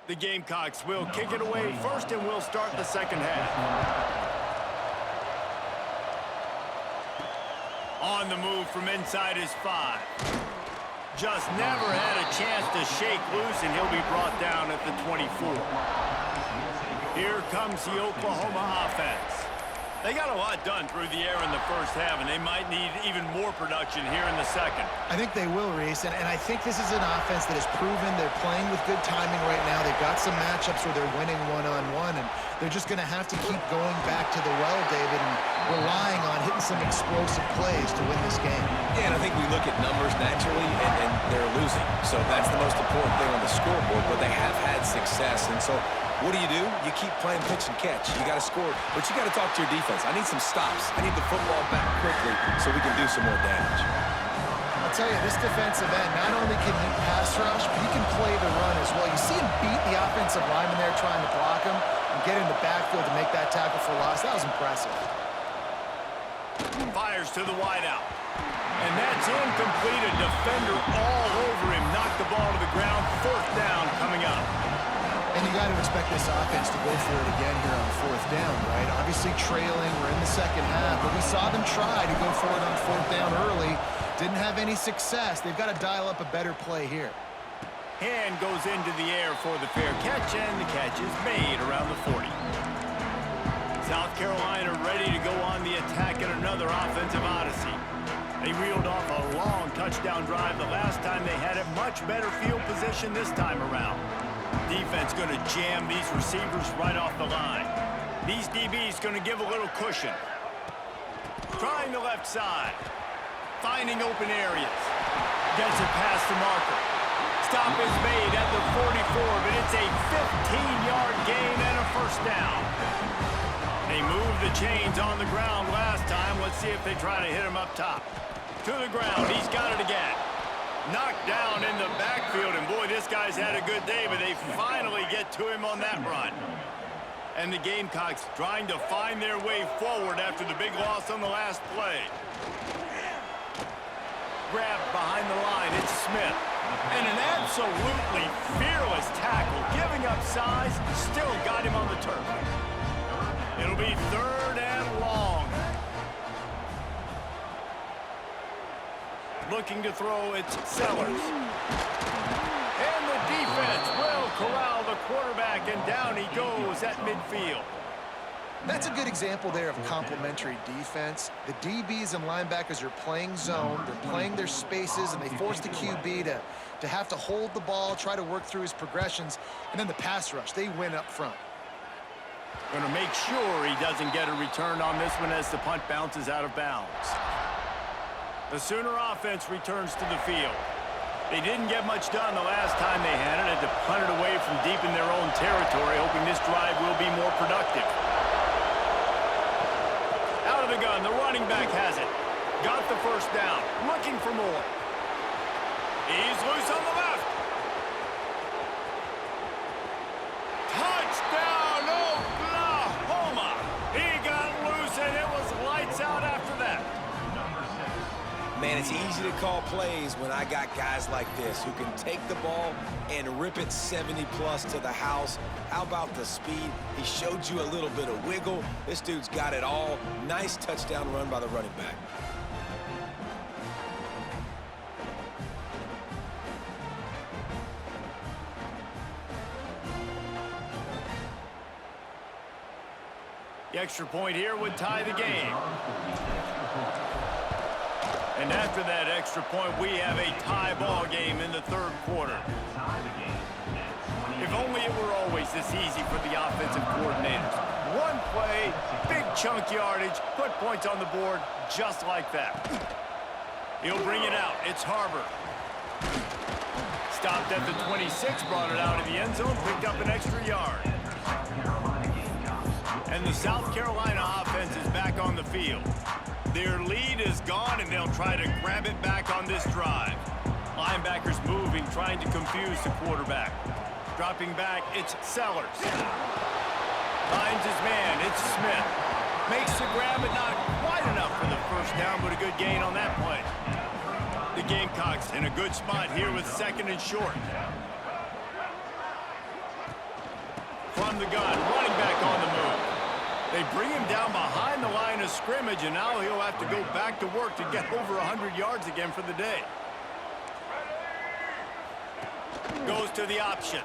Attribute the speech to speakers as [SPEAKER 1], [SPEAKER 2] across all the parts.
[SPEAKER 1] The Gamecocks will kick it away first, and we'll start the second half. On the move from inside his 5. Just never had a chance to shake loose, and he'll be brought down at the 24. Here comes the Oklahoma offense. They got a lot done through the air in the first half, and they might need even more production here in the second.
[SPEAKER 2] I think they will, Reese, and I think this is an offense that has proven they're playing with good timing right now. They've got some matchups where they're winning one-on-one, and they're just going to have to keep going back to the well, David, and relying on hitting some explosive plays to win this game.
[SPEAKER 3] Yeah, and I think we look at numbers naturally, and they're losing. So that's the most important thing on the scoreboard, but they have had success, and so what do? You keep playing pitch and catch. You got to score, but you got to talk to your defense. I need some stops. I need the football back quickly so we can do some more damage.
[SPEAKER 2] I'll tell you, this defensive end, not only can he pass rush, but he can play the run as well. You see him beat the offensive lineman there trying to block him and get in the backfield to make that tackle for loss. That was impressive.
[SPEAKER 1] Fires to the wideout. And that's incomplete. A defender all over him. Knocked the ball to the ground. Fourth down coming up.
[SPEAKER 2] And you got to expect this offense to go for it again here on fourth down, right? Obviously trailing, we're in the second half, but we saw them try to go for it on fourth down early. Didn't have any success. They've got to dial up a better play here.
[SPEAKER 1] Hand goes into the air for the fair catch, and the catch is made around the 40. South Carolina ready to go on the attack at another offensive odyssey. They reeled off a long touchdown drive the last time they had a much better field position this time around. Defense going to jam these receivers right off the line. These DBs going to give a little cushion. Trying the left side. Finding open areas. Gets it past the marker. Stop is made at the 44, but it's a 15-yard gain and a first down. They moved the chains on the ground last time. Let's see if they try to hit him up top. To the ground. He's got it again. Knocked down in the backfield, and boy, this guy's had a good day, but they finally get to him on that run. And the Gamecocks trying to find their way forward after the big loss on the last play. Grabbed behind the line, it's Smith. And an absolutely fearless tackle, giving up size, still got him on the turf. It'll be third and long. Looking to throw, it's Sellers. And the defense will corral the quarterback, and down he goes at midfield.
[SPEAKER 2] That's a good example there of complementary defense. The DBs and linebackers are playing zone, they're playing their spaces, and they force the QB to have to hold the ball, try to work through his progressions, and then the pass rush, they win up front.
[SPEAKER 1] Going to make sure he doesn't get a return on this one as the punt bounces out of bounds. The Sooner offense returns to the field. They didn't get much done the last time they had it. Had to punt it away from deep in their own territory, hoping this drive will be more productive. Out of the gun, the running back has it. Got the first down, looking for more. He's loose on the left. Touchdown, Oklahoma! He got loose, and it was lights out after that.
[SPEAKER 3] Man, it's easy to call plays when I got guys like this who can take the ball and rip it 70-plus to the house. How about the speed? He showed you a little bit of wiggle. This dude's got it all. Nice touchdown run by the running back.
[SPEAKER 1] The extra point here would tie the game. And after that extra point, we have a tie ball game in the third quarter. If only it were always this easy for the offensive coordinators. One play, big chunk yardage, put points on the board just like that. He'll bring it out. It's Harbor. Stopped at the 26, brought it out in the end zone, picked up an extra yard. And the South Carolina offense is back on the field. Their lead is gone, and they'll try to grab it back on this drive. Linebackers moving, trying to confuse the quarterback. Dropping back, it's Sellers. Finds his man, it's Smith. Makes the grab, but not quite enough for the first down, but a good gain on that play. The Gamecocks in a good spot here with second and short. from the gun, running back on the move. They bring him down behind the line of scrimmage, and now he'll have to go back to work to get over 100 yards again for the day. Goes to the option.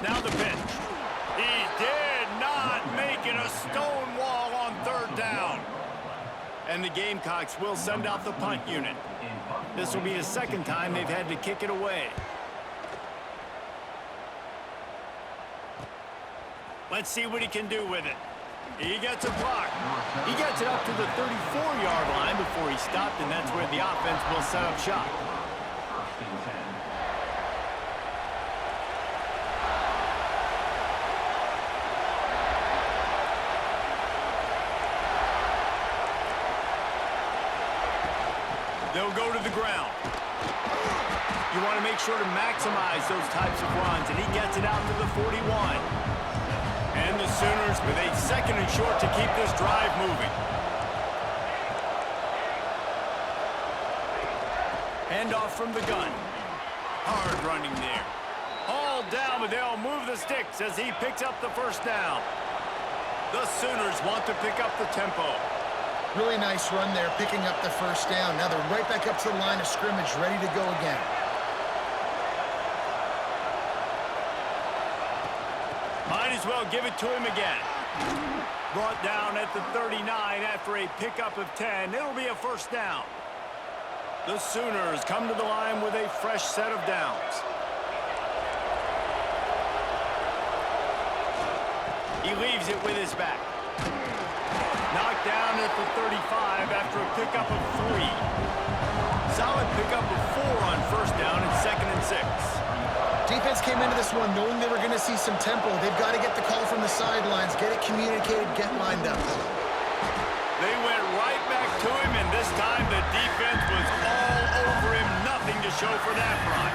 [SPEAKER 1] Now the pitch. He did not make it a stone wall on third down. And the Gamecocks will send out the punt unit. This will be the second time they've had to kick it away. Let's see what he can do with it. He gets a block. He gets it up to the 34-yard line before he stopped, and that's where the offense will set up shop. They'll go to the ground. You want to make sure to maximize those types of runs, and he gets it out to the 41. And the Sooners with a second and short to keep this drive moving. Handoff from the gun. Hard running there. All down, but they'll move the sticks as he picks up the first down. The Sooners want to pick up the tempo.
[SPEAKER 2] Really nice run there, picking up the first down. Now they're right back up to the line of scrimmage, ready to go again.
[SPEAKER 1] Might as well give it to him again. Brought down at the 39 after a pickup of 10. It'll be a first down. The Sooners come to the line with a fresh set of downs. He leaves it with his back. Knocked down at the 35 after a pickup of 3. Solid pickup of 4 on first down and 2nd and 6.
[SPEAKER 2] Defense came into this one knowing they were going to see some tempo. They've got to get the call from the sidelines, get it communicated, get lined up.
[SPEAKER 1] They went right back to him, and this time the defense was all over him. Nothing to show for that run.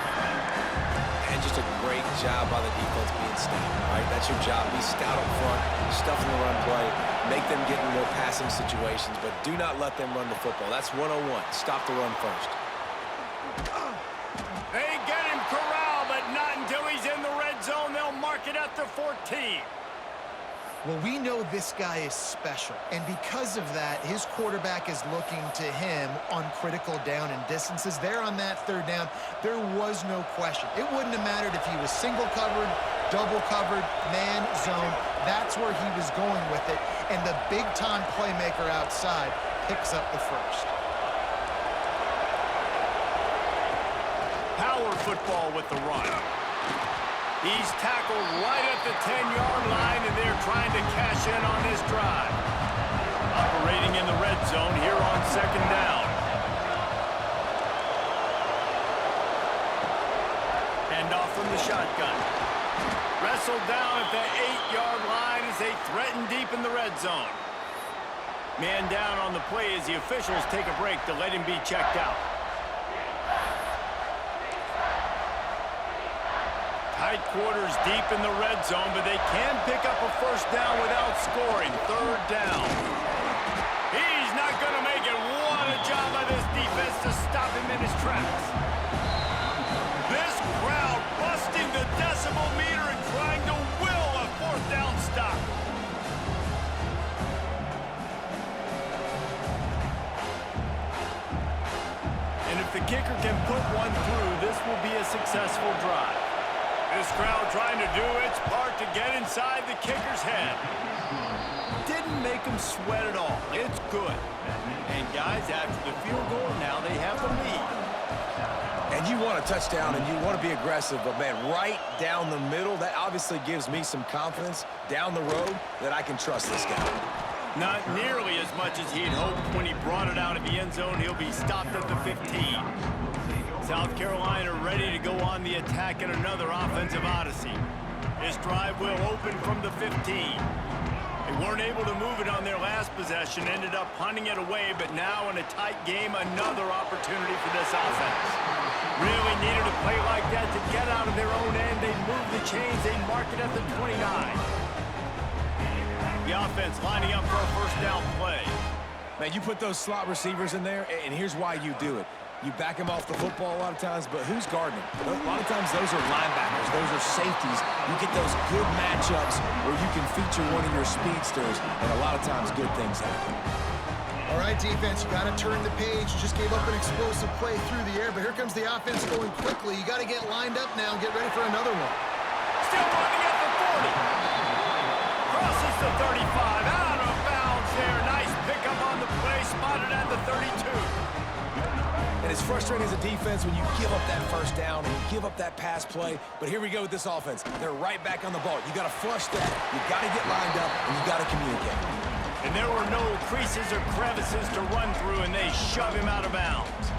[SPEAKER 3] And just a great job by the defense being stout, right? That's your job. Be stout up front, stuff in the run play, make them get in more passing situations, but do not let them run the football. That's 101. Stop the run first.
[SPEAKER 1] They get him corralled, but not until he's in the red zone. They'll mark it at the 14.
[SPEAKER 2] Well, we know this guy is special, and because of that, his quarterback is looking to him on critical down and distances. There on that third down, there was no question. It wouldn't have mattered if he was single covered, double covered, man, zone. That's where he was going with it, and the big-time playmaker outside picks up the first.
[SPEAKER 1] Power football with the run. He's tackled right at the 10-yard line, and they're trying to cash in on this drive. Operating in the red zone here on second down. Handoff from the shotgun. Wrestled down at the 8-yard line as they threaten deep in the red zone. Man down on the play as the officials take a break to let him be checked out. Tight quarters deep in the red zone, but they can pick up a first down without scoring. Third down. He's not going to make it. What a job by this defense to stop him in his tracks. This crowd busting the decibel meter and trying to will a fourth down stop. And if the kicker can put one through, this will be a successful drive. This crowd trying to do its part to get inside the kicker's head. Didn't make him sweat at all. It's good. And guys, after the field goal, now they have the lead.
[SPEAKER 3] And you want a touchdown and you want to be aggressive, but man, right down the middle, that obviously gives me some confidence down the road that I can trust this guy.
[SPEAKER 1] Not nearly as much as he'd hoped when he brought it out of the end zone. He'll be stopped at the 15. South Carolina ready to go on the attack in another offensive odyssey. This drive will open from the 15. They weren't able to move it on their last possession, ended up punting it away, but now in a tight game, another opportunity for this offense. Really needed a play like that to get out of their own end. They move the chains, they mark it at the 29. The offense lining up for a first down play.
[SPEAKER 3] Man, you put those slot receivers in there, and here's why you do it. You back him off the football a lot of times, but who's guarding him? A lot of times those are linebackers. Those are safeties. You get those good matchups where you can feature one of your speedsters, and a lot of times good things happen.
[SPEAKER 2] All right, defense, you got to turn the page. You just gave up an explosive play through the air, but here comes the offense going quickly. You got to get lined up now and get ready for another one.
[SPEAKER 1] Still running at the 40. Crosses the 35. Out of bounds there. Nice pickup on the play. Spotted at the 32.
[SPEAKER 3] And it's frustrating as a defense when you give up that first down and you give up that pass play. But here we go with this offense. They're right back on the ball. You got to flush that. You got to get lined up, and you got to communicate.
[SPEAKER 1] And there were no creases or crevices to run through, and they shove him out of bounds.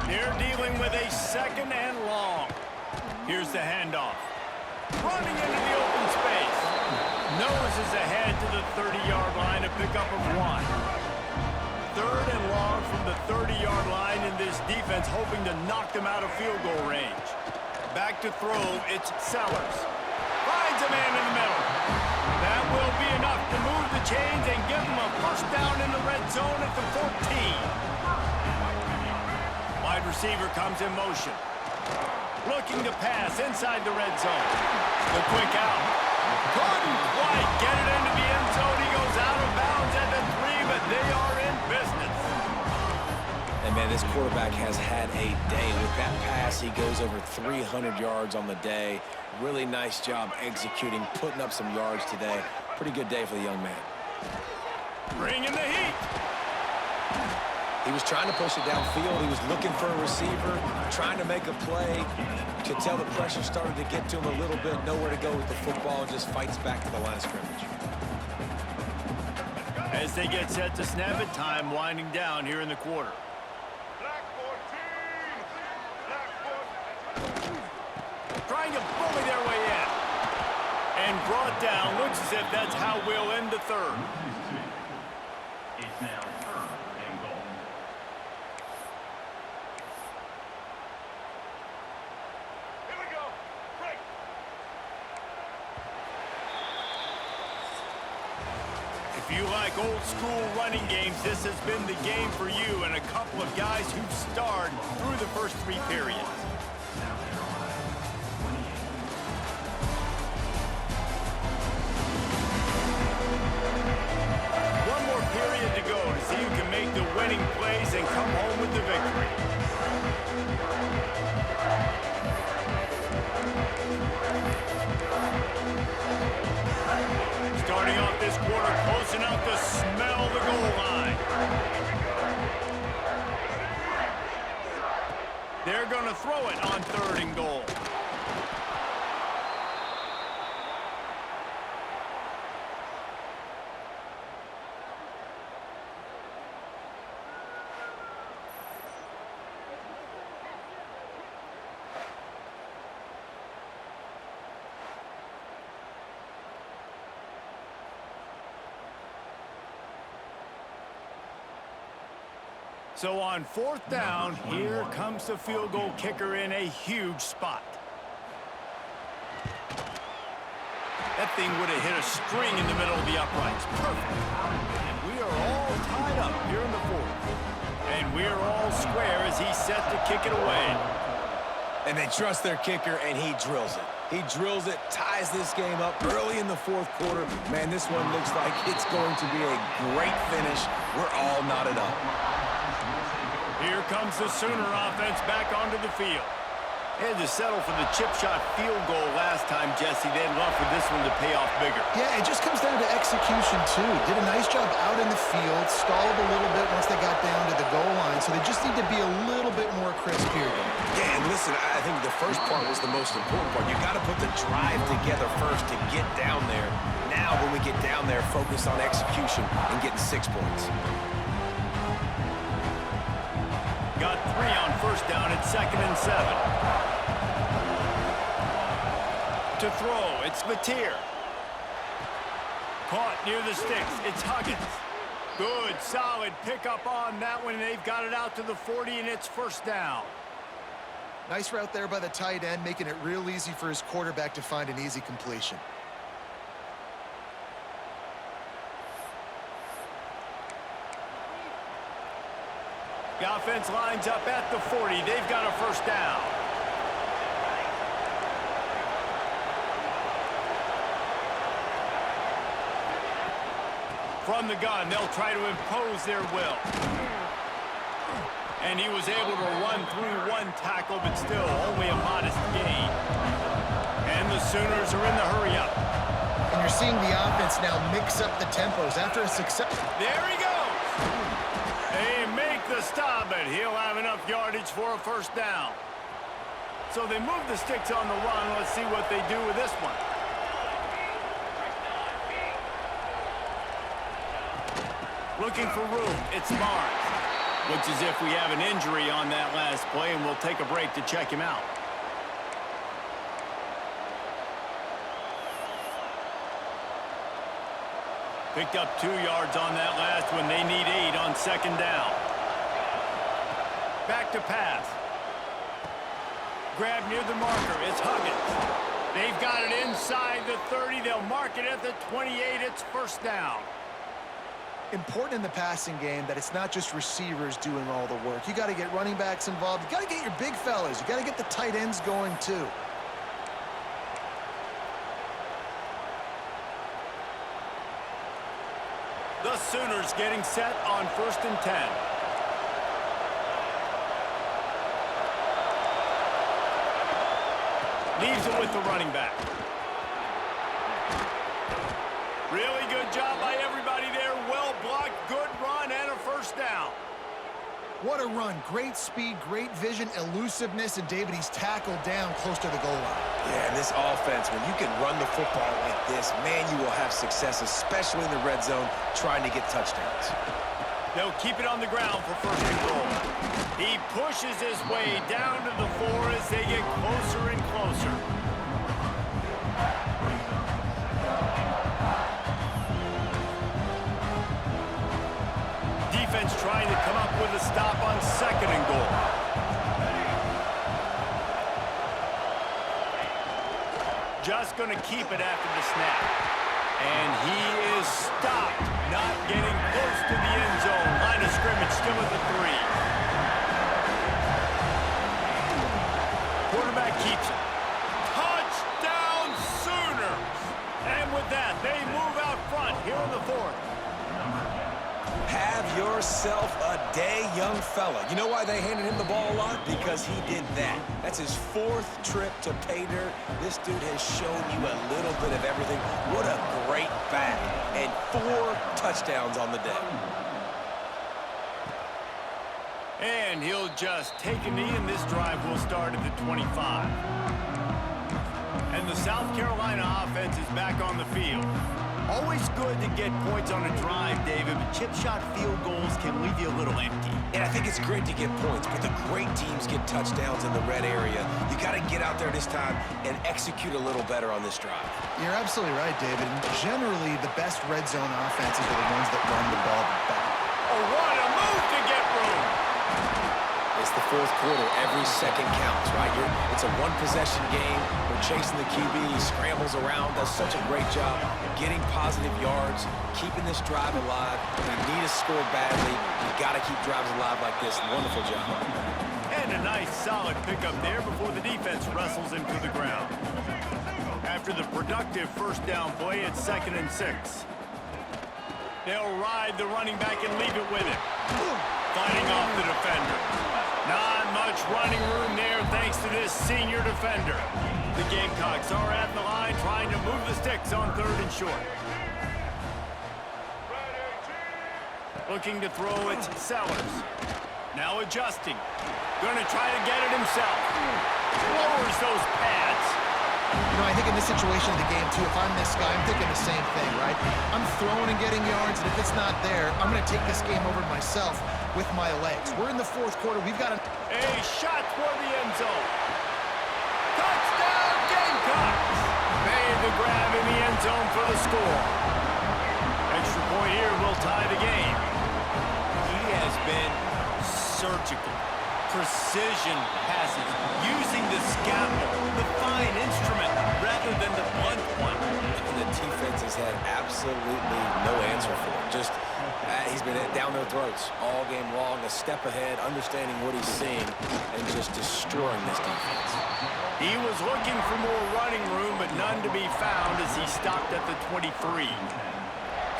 [SPEAKER 1] They're dealing with a 2nd and long. Here's the handoff. Running into the open space. Noses ahead to the 30-yard line, a pickup of 1. 3rd and long from the 30-yard line, and this defense hoping to knock them out of field goal range. Back to throw, it's Sellers. Finds a man in the middle. That will be enough to move the chains and give them a first down in the red zone at the 14. Wide receiver comes in motion. Looking to pass inside the red zone. The quick out. Couldn't quite get it into the end zone. He goes out of bounds at the 3, but they are in business.
[SPEAKER 3] And, man, this quarterback has had a day. With that pass, he goes over 300 yards on the day. Really nice job executing, putting up some yards today. Pretty good day for the young man.
[SPEAKER 1] Bringing the heat.
[SPEAKER 3] He was trying to push it downfield. He was looking for a receiver, trying to make a play. You could tell the pressure started to get to him a little bit. Nowhere to go with the football, just fights back to the line of scrimmage.
[SPEAKER 1] As they get set to snap it, time winding down here in the quarter. Trying to bully their way in. And brought down. Looks as if that's how we'll end the 3rd.
[SPEAKER 4] It's now 3rd and goal. Here we go. Break.
[SPEAKER 1] If you like old school running games, this has been the game for you and a couple of guys who've starred through the first 3 periods. Period to go to see who can make the winning plays and come home with the victory. Starting off this quarter close enough to smell the goal line. They're going to throw it on 3rd and goal. So on 4th down, here comes the field goal kicker in a huge spot. That thing would have hit a string in the middle of the uprights. Perfect. And we are all tied up here in the 4th. And we're all square as he's set to kick it away.
[SPEAKER 3] And they trust their kicker, and he drills it. He drills it, ties this game up early in the 4th quarter. Man, this one looks like it's going to be a great finish. We're all knotted up.
[SPEAKER 1] Here comes the Sooner offense back onto the field. They had to settle for the chip shot field goal last time, Jesse. They'd love for this one to pay off bigger.
[SPEAKER 2] Yeah, it just comes down to execution, too. Did a nice job out in the field, stalled a little bit once they got down to the goal line, so they just need to be a little bit more crisp here.
[SPEAKER 3] Yeah, and listen, I think the first part was the most important part. You got to put the drive together first to get down there. Now, when we get down there, focus on execution and getting 6 points.
[SPEAKER 1] Got 3 on 1st down at 2nd and 7. To throw, it's Mateer. Caught near the sticks, it's Huggins. Good, solid pickup on that one, and they've got it out to the 40, and it's 1st down.
[SPEAKER 2] Nice route there by the tight end, making it real easy for his quarterback to find an easy completion.
[SPEAKER 1] The offense lines up at the 40. They've got a first down. From the gun, they'll try to impose their will. And he was able to run through one tackle, but still only a modest gain. And the Sooners are in the hurry-up.
[SPEAKER 2] And you're seeing the offense now mix up the tempos after a success.
[SPEAKER 1] There he goes. They make the stop, but he'll have enough yardage for a first down. So they move the sticks on the run. Let's see what they do with this one. Looking for room. It's Barnes. Looks as if we have an injury on that last play, and we'll take a break to check him out. Picked up 2 yards on that last one. They need 8 on second down. Back to pass. Grab near the marker. It's Huggins. They've got it inside the 30. They'll mark it at the 28. It's first down.
[SPEAKER 2] Important in the passing game that it's not just receivers doing all the work. You got to get running backs involved. You got to get your big fellas. You got to get the tight ends going too.
[SPEAKER 1] The Sooners getting set on 1st and 10. Leaves it with the running back. Really good job by everybody there. Well blocked, good run, and a first down.
[SPEAKER 2] What a run. Great speed, great vision, elusiveness, and David, he's tackled down close to the goal line.
[SPEAKER 3] Yeah, and this offense, when you can run the football like this, man, you will have success, especially in the red zone, trying to get touchdowns.
[SPEAKER 1] They'll keep it on the ground for first and goal. He pushes his way down to the 4 as they get closer and closer. Defense trying to come up with a stop on second and goal. Just going to keep it after the snap. And he is stopped, not getting close to the end zone. Line of scrimmage still at the 3. Quarterback keeps it. Touchdown Sooners! And with that, they move out front here in the 4th.
[SPEAKER 3] Have yourself a day, young fella. You know why they handed him the ball a lot? Because he did that. That's his 4th trip to pay dirt. This dude has shown you a little bit of everything. What a great back. And 4 touchdowns on the day.
[SPEAKER 1] And he'll just take a knee, and this drive will start at the 25. And the South Carolina offense is back on the field. Always good to get points on a drive, David, but chip shot field goals can leave you a little empty.
[SPEAKER 3] And I think it's great to get points, but the great teams get touchdowns in the red area. You got to get out there this time and execute a little better on this drive.
[SPEAKER 2] You're absolutely right, David. And generally, the best red zone offenses are the ones that run the ball back.
[SPEAKER 1] Oh, what a move to get room!
[SPEAKER 3] It's the 4th quarter. Every second counts, right? It's a one-possession game. We're chasing the QB. He scrambles around, does such a great job getting positive yards, keeping this drive alive. We need to score badly. You got to keep drives alive like this. Wonderful job.
[SPEAKER 1] And a nice, solid pickup there before the defense wrestles him to the ground. After the productive first down play, it's 2nd and 6. They'll ride the running back and leave it with him. Fighting off the defender. Not much running room there thanks to this senior defender. The Gamecocks are at the line trying to move the sticks on 3rd and short. Looking to throw, it's Sellers. Now adjusting. Going to try to get it himself. Lowers those pads.
[SPEAKER 2] You know, I think in this situation of the game, too, if I'm this guy, I'm thinking the same thing, right? I'm throwing and getting yards, and if it's not there, I'm going to take this game over myself with my legs. We're in the 4th quarter. We've got a
[SPEAKER 1] shot toward the end zone. Touchdown, Gamecocks! Made the grab in the end zone for the score. Extra point here will tie the game. He has been surgical. Precision passes, using the scalpel, the fine instrument, rather than the blunt one.
[SPEAKER 3] And the defense has had absolutely no answer for it. Just, he's been down their throats all game long, a step ahead, understanding what he's seeing, and just destroying this defense.
[SPEAKER 1] He was looking for more running room, but none to be found as he stopped at the 23.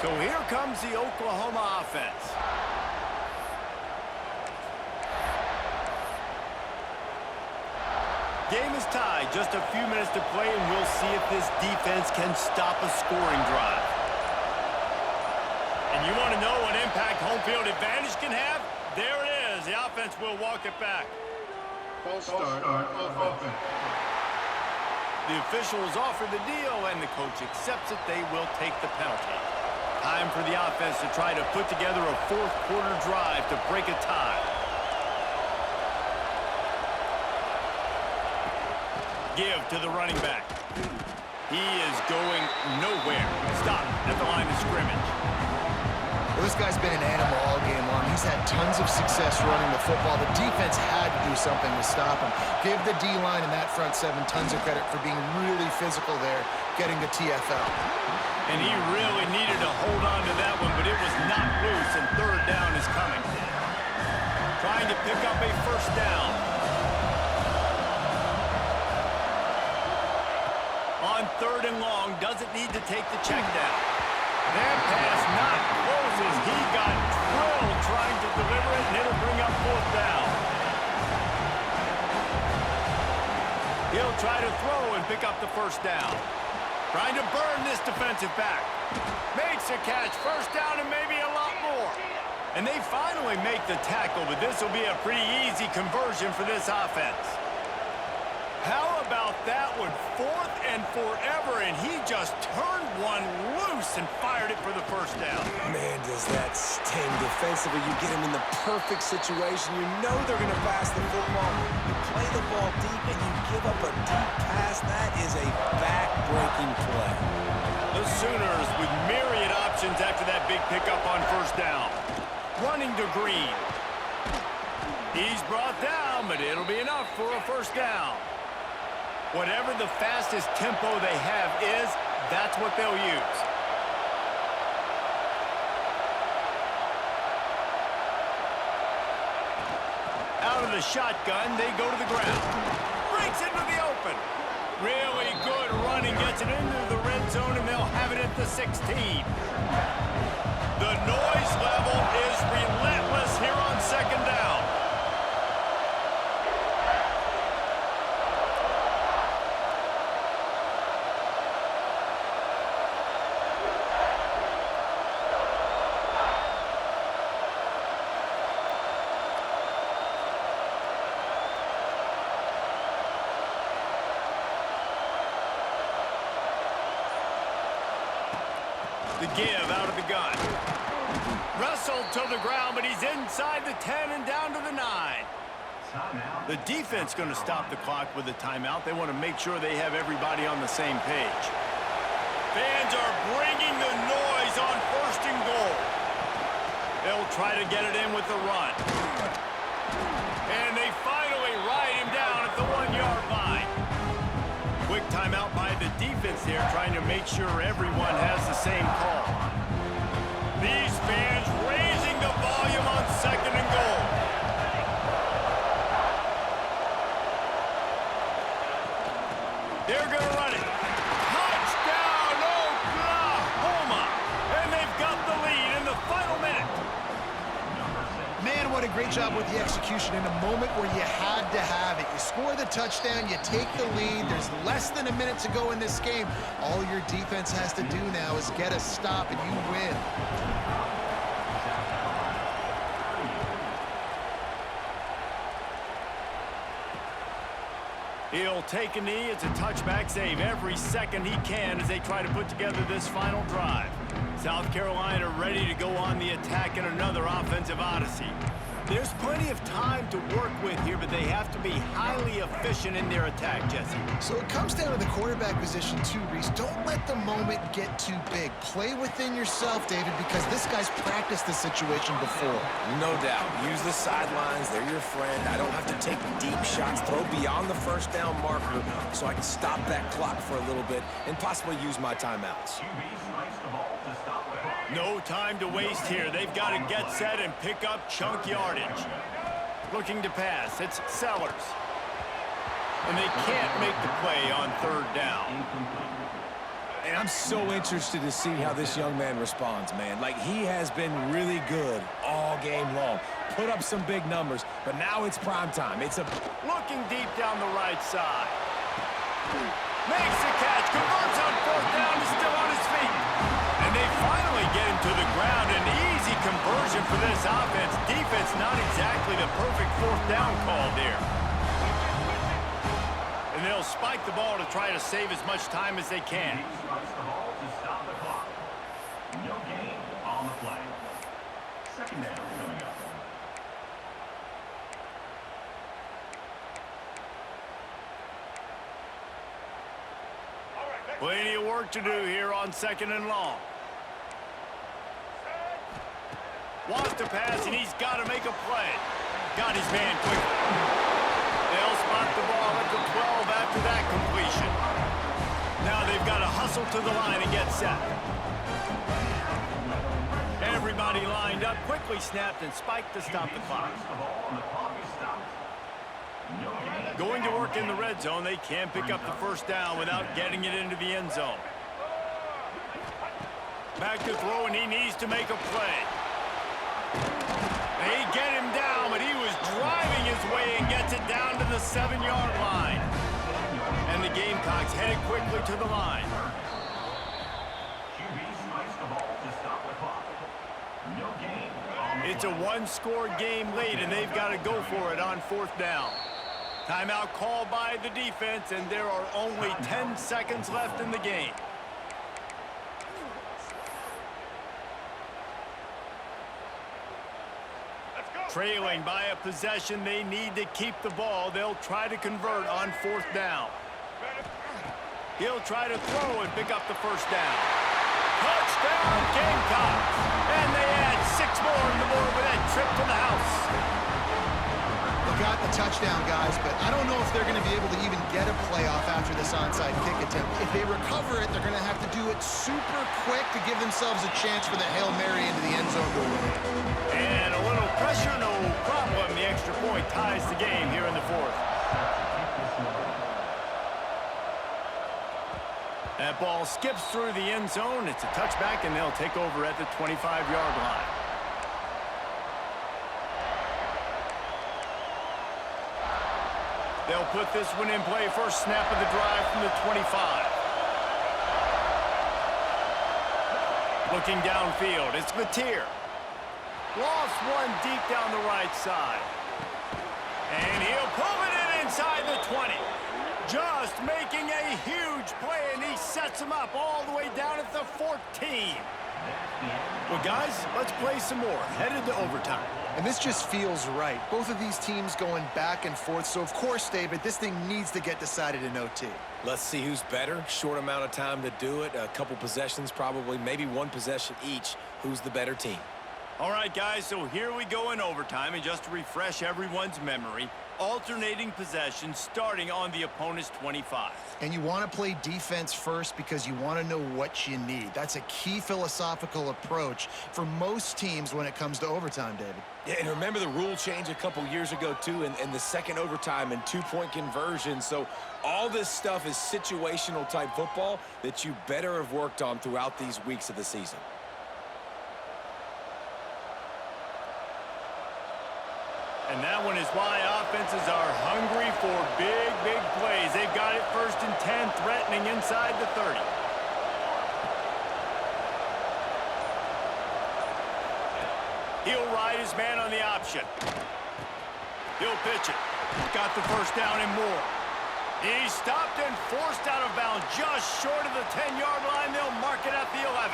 [SPEAKER 1] So here comes the Oklahoma offense. Game is tied, just a few minutes to play, and we'll see if this defense can stop a scoring drive. And you want to know what impact home field advantage can have? There it is. The offense will walk it back.
[SPEAKER 5] False start on offense.
[SPEAKER 1] The officials offer the deal, and the coach accepts it. They will take the penalty. Time for the offense to try to put together a fourth-quarter drive to break a tie. Give to the running back. He is going nowhere. Stop at the line of scrimmage.
[SPEAKER 2] Well, this guy's been an animal all game long. He's had tons of success running the football. The defense had to do something to stop him. Give the D-line and that front seven tons of credit for being really physical there, getting the TFL.
[SPEAKER 1] And he really needed to hold on to that one, but it was not loose, and third down is coming. Trying to pick up a first down. On third and long, doesn't need to take the check down. That pass not close as he got drilled trying to deliver it, and it'll bring up fourth down. He'll try to throw and pick up the first down. Trying to burn this defensive back. Makes a catch, first down, and maybe a lot more. And they finally make the tackle, but this will be a pretty easy conversion for this offense. How about that one? Fourth and forever, and he just turned one loose and fired it for the first down.
[SPEAKER 3] Man, does that sting defensively. You get him in the perfect situation. You know they're going to pass the football. You play the ball deep, and you give up a deep pass. That is a back-breaking play.
[SPEAKER 1] The Sooners with myriad options after that big pickup on first down. Running to Green. He's brought down, but it'll be enough for a first down. Whatever the fastest tempo they have is, that's what they'll use. Out of the shotgun, they go to the ground. Breaks into the open. Really good running, gets it into the red zone, and they'll have it at the 16. The noise level is relentless here on second down. The give out of the gun. Wrestled to the ground, but he's inside the 10 and down to the 9. The defense going to stop the clock with a timeout. They want to make sure they have everybody on the same page. Fans are bringing the noise on first and goal. They'll try to get it in with the run. And they finally ride him down at the 1-yard line. Quick timeout by the defense there, trying to make sure everyone has the same call. These fans raising the volume on second and goal. They're going to run it. Touchdown, Oklahoma! And they've got the lead in the final minute.
[SPEAKER 2] Man, what a great job with the execution in a moment where you had to have it. You score the touchdown, you take the lead. There's less than a minute to go in this game. All your defense has to do now is get a stop, and you win.
[SPEAKER 1] He'll take a knee. It's a touchback save every second he can as they try to put together this final drive. South Carolina ready to go on the attack in another offensive odyssey. There's plenty of time to work with here, but they have to be highly efficient in their attack, Jesse.
[SPEAKER 2] So it comes down to the quarterback position too, Reese. Don't let let the moment get too big. Play within yourself, David, because this guy's practiced this situation before.
[SPEAKER 3] No doubt. Use the sidelines. They're your friend. I don't have to take deep shots. Throw beyond the first down marker so I can stop that clock for a little bit and possibly use my timeouts.
[SPEAKER 1] No time to waste here. They've got to get set and pick up chunk yardage. Looking to pass. It's Sellers. And they can't make the play on third down.
[SPEAKER 3] And I'm so interested to see how this young man responds, man. Like, he has been really good all game long. Put up some big numbers, but now it's prime time. It's a...
[SPEAKER 1] Looking deep down the right side. Makes the catch. Converts on fourth down. Is still on his feet. And they finally get him to the ground. An easy conversion for this offense. Defense not exactly the perfect fourth down call there. And they'll spike the ball to try to save as much time as they can.
[SPEAKER 4] No gain on the play. Second down coming up.
[SPEAKER 1] Plenty of work to do here on second and long. Wants to pass, and he's got to make a play. Got his man quickly. They'll spot the ball at the 12 after that completion. Now they've got to hustle to the line and get set. Everybody lined up, quickly snapped and spiked to stop the clock. Going to work in the red zone, they can't pick up the first down without getting it into the end zone. Back to throw, and he needs to make a play. They get him down, but he was driving his way and gets it down to the 7-yard line. And the Gamecocks headed quickly to the line. It's a one-score game late, and they've got to go for it on fourth down. Timeout called by the defense, and there are only 10 seconds left in the game. Trailing by a possession, they need to keep the ball. They'll try to convert on fourth down. He'll try to throw and pick up the first down. Touchdown, Gamecocks! And they add 6 more on the board with that trip to the house.
[SPEAKER 2] They got the touchdown, guys, but I don't know if they're going to be able to even get a playoff after this onside kick attempt. If they recover it, they're going to have to do it super quick to give themselves a chance for the Hail Mary into the end zone to win.
[SPEAKER 1] And a little pressure, no problem. The extra point ties the game here in the fourth. That ball skips through the end zone. It's a touchback, and they'll take over at the 25-yard line. They'll put this one in play. First snap of the drive from the 25. Looking downfield, it's Mateer. Lost one deep down the right side. And he'll pull it in inside the 20. Just making a huge play, and he sets him up all the way down at the 14. Well, guys, let's play some more. Headed to overtime.
[SPEAKER 2] And this just feels right. Both of these teams going back and forth. So, of course, David, this thing needs to get decided in OT.
[SPEAKER 3] Let's see who's better. Short amount of time to do it. A couple possessions probably, maybe one possession each. Who's the better team?
[SPEAKER 1] All right, guys, so here we go in overtime. And just to refresh everyone's memory, alternating possessions starting on the opponent's 25.
[SPEAKER 2] And you want to play defense first because you want to know what you need. That's a key philosophical approach for most teams when it comes to overtime, David.
[SPEAKER 3] Yeah, and remember the rule change a couple years ago, too, and the second overtime and two-point conversion. So all this stuff is situational type football that you better have worked on throughout these weeks of the season.
[SPEAKER 1] And that one is why offenses are hungry for big, big plays. They've got it first and 10, threatening inside the 30. He'll ride his man on the option. He'll pitch it. Got the first down and more. He's stopped and forced out of bounds just short of the 10-yard line. They'll mark it at the 11.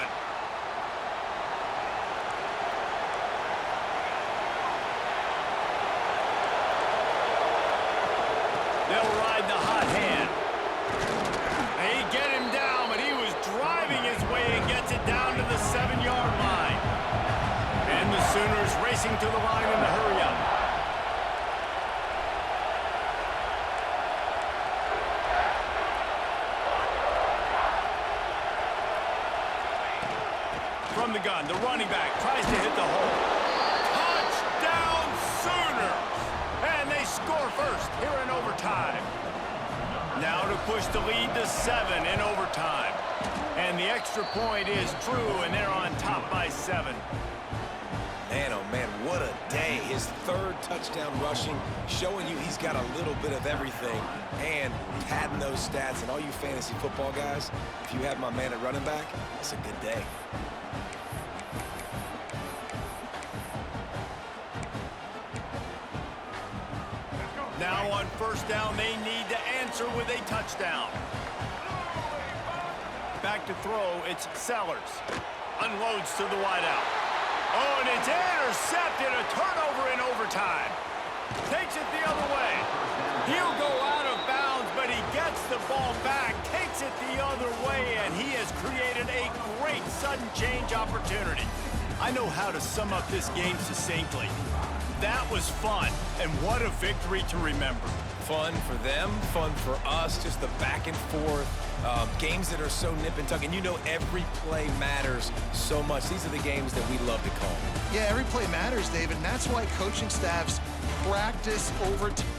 [SPEAKER 1] They'll ride the hot hand. They get him down, but he was Sooners racing to the line in the hurry-up. From the gun, the running back tries to hit the hole. Touchdown Sooners! And they score first here in overtime. Now to push the lead to 7 in overtime. And the extra point is true, and they're on top by 7.
[SPEAKER 3] Man, oh man, what a day. His third touchdown rushing, showing you he's got a little bit of everything. And padding those stats. And all you fantasy football guys, if you have my man at running back, it's a good day.
[SPEAKER 1] Now on first down, they need to answer with a touchdown. Back to throw, it's Sellers. Unloads to the wideout. Oh, and it's intercepted, a turnover in overtime. Takes it the other way. He'll go out of bounds, but he gets the ball back, takes it the other way, and he has created a great sudden change opportunity. I know how to sum up this game succinctly. That was fun, and what a victory to remember.
[SPEAKER 3] Fun for them, fun for us, just the back and forth. Games that are so nip and tuck, and you know every play matters so much. These are the games that we love to call.
[SPEAKER 2] Yeah, every play matters, David, and that's why coaching staffs practice over time.